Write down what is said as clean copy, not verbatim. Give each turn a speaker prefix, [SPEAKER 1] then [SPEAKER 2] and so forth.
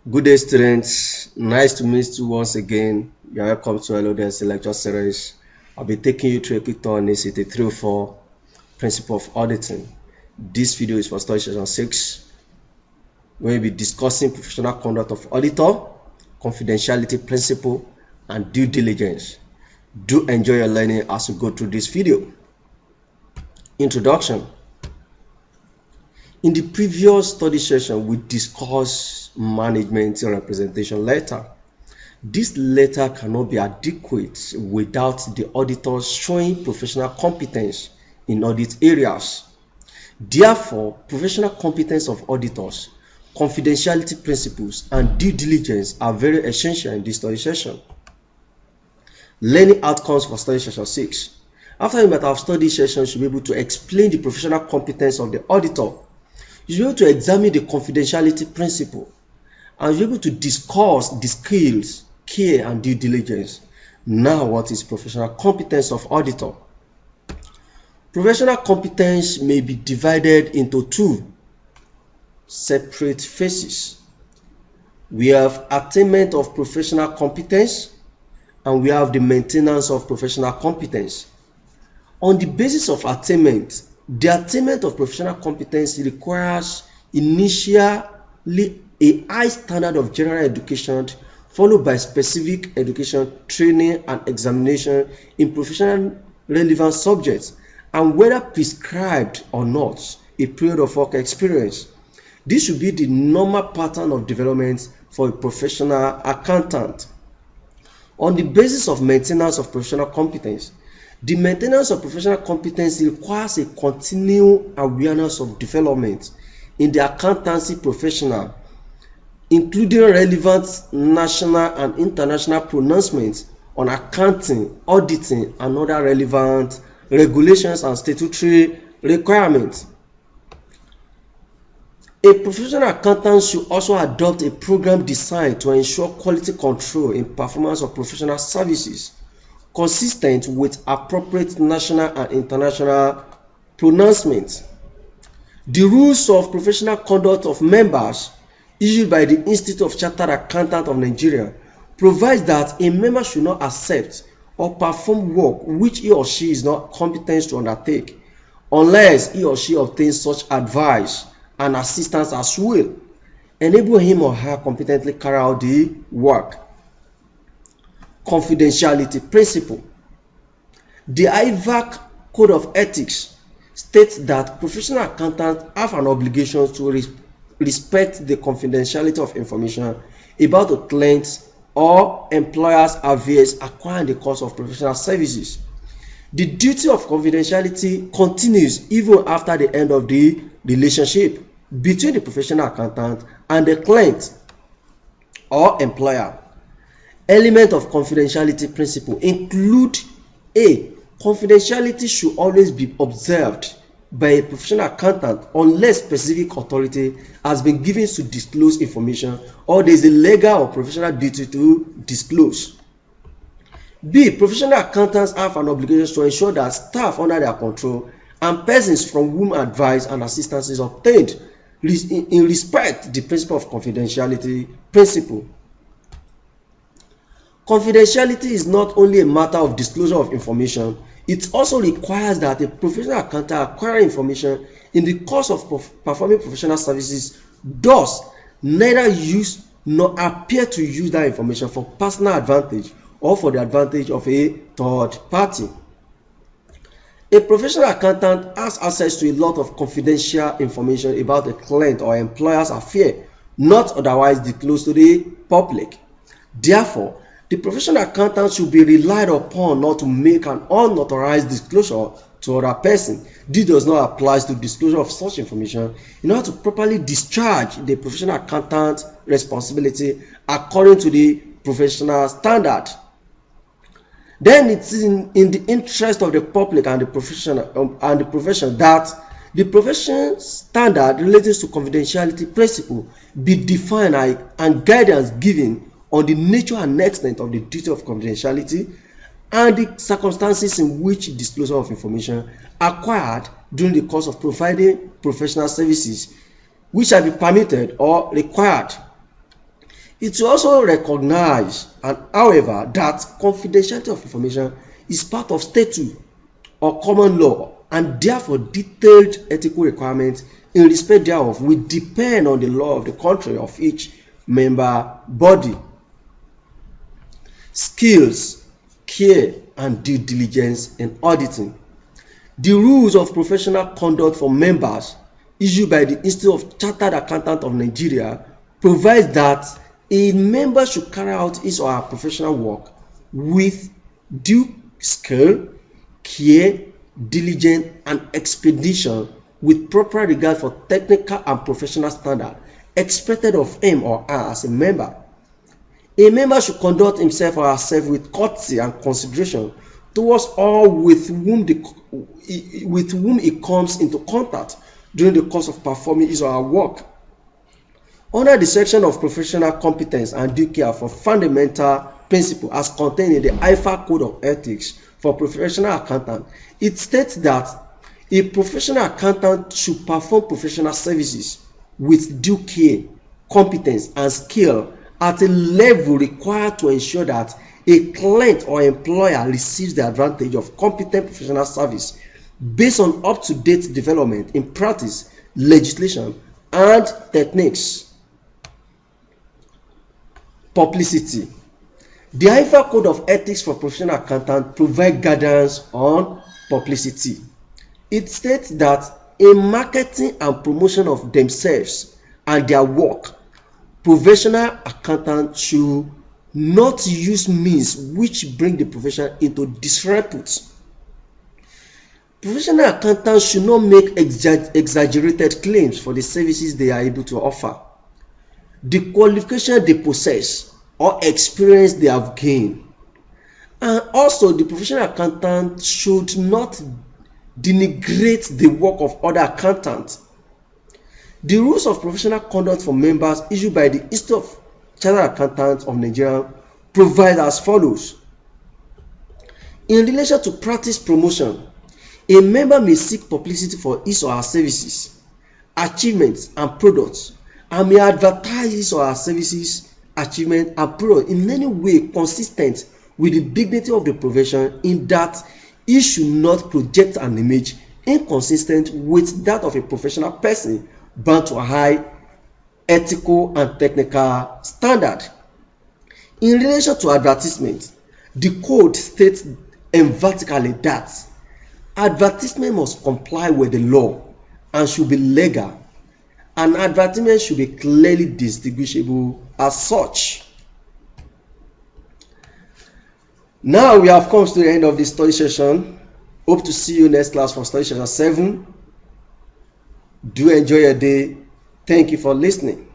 [SPEAKER 1] Good day, students. Nice to meet you once again. You're welcome to Hello Dance lecture series. I'll be taking you through a quick tour on ACT 304 Principle of Auditing. This video is for study session 6. We'll be discussing professional conduct of auditor, confidentiality principle, and due diligence. Do enjoy your learning as we go through this video. Introduction. In the previous study session, we discussed management representation letter. This letter cannot be adequate without the auditor showing professional competence in audit areas. Therefore, professional competence of auditors, confidentiality principles, and due diligence are very essential in this study session. Learning outcomes for study session 6. After you might have study session, you should be able to explain the professional competence of the auditor. You should be able to examine the confidentiality principle, and you'll be able to discuss the skills, care, and due diligence. Now, what is professional competence of auditor? Professional competence may be divided into two separate phases. We have attainment of professional competence, and we have the maintenance of professional competence. On the basis of attainment, the attainment of professional competence requires initially a high standard of general education, followed by specific education, training, and examination in professional relevant subjects, and whether prescribed or not, a period of work experience. This should be the normal pattern of development for a professional accountant. On the basis of maintenance of professional competence, the maintenance of professional competence requires a continual awareness of development in the accountancy professional, including relevant national and international pronouncements on accounting, auditing, and other relevant regulations and statutory requirements. A professional accountant should also adopt a program designed to ensure quality control in performance of professional services, consistent with appropriate national and international pronouncements. The rules of professional conduct of members issued by the Institute of Chartered Accountants of Nigeria provides that a member should not accept or perform work which he or she is not competent to undertake, unless he or she obtains such advice and assistance as will enable him or her competently carry out the work. Confidentiality principle. The IVAC Code of Ethics states that professional accountants have an obligation to respect the confidentiality of information about the clients or employers' affairs acquired in the course of professional services. The duty of confidentiality continues even after the end of the relationship between the professional accountant and the client or employer. Elements of confidentiality principle include: A. Confidentiality should always be observed by a professional accountant unless specific authority has been given to disclose information or there is a legal or professional duty to disclose. B. Professional accountants have an obligation to ensure that staff under their control and persons from whom advice and assistance is obtained in respect the principle of confidentiality principle. Confidentiality is not only a matter of disclosure of information, it also requires that a professional accountant acquire information in the course of performing professional services, thus neither use nor appear to use that information for personal advantage or for the advantage of a third party. A professional accountant has access to a lot of confidential information about a client or employer's affair, not otherwise disclosed to the public. Therefore, the professional accountant should be relied upon not to make an unauthorized disclosure to other person. This does not apply to disclosure of such information in order to properly discharge the professional accountant responsibility according to the professional standard. Then it is in the interest of the public and the profession that the professional standard relating to confidentiality principle be defined and guidance given on the nature and extent of the duty of confidentiality and the circumstances in which disclosure of information acquired during the course of providing professional services which shall be permitted or required. It will also recognize, and however, that confidentiality of information is part of statute or common law, and therefore detailed ethical requirements in respect thereof will depend on the law of the country of each member body. Skills, care, and due diligence in auditing. The rules of professional conduct for members issued by the Institute of Chartered Accountants of Nigeria provides that a member should carry out his or her professional work with due skill, care, diligence, and expedition, with proper regard for technical and professional standards expected of him or her as a member. A member should conduct himself or herself with courtesy and consideration towards all with whom he comes into contact during the course of performing his or her work. Under the section of professional competence and due care for fundamental principle as contained in the IFA Code of Ethics for professional accountant, it states that a professional accountant should perform professional services with due care, competence, and skill at a level required to ensure that a client or employer receives the advantage of competent professional service based on up-to-date development in practice, legislation, and techniques. Publicity. The IFA Code of Ethics for Professional Accountants provides guidance on publicity. It states that in marketing and promotion of themselves and their work, professional accountants should not use means which bring the profession into disrepute. Professional accountants should not make exaggerated claims for the services they are able to offer, the qualification they possess, or experience they have gained. And also, the professional accountant should not denigrate the work of other accountants. The rules of professional conduct for members issued by the Institute of Chartered Accountants of Nigeria provide as follows. In relation to practice promotion, a member may seek publicity for his or her services, achievements, and products, and may advertise his or her services, achievements, and products in any way consistent with the dignity of the profession, in that he should not project an image inconsistent with that of a professional person bound to a high ethical and technical standard. In relation to advertisement, the code states emphatically that advertisement must comply with the law and should be legal, and advertisement should be clearly distinguishable as such. Now we have come to the end of this study session. Hope to see you next class for study session 7. Do enjoy your day. Thank you for listening.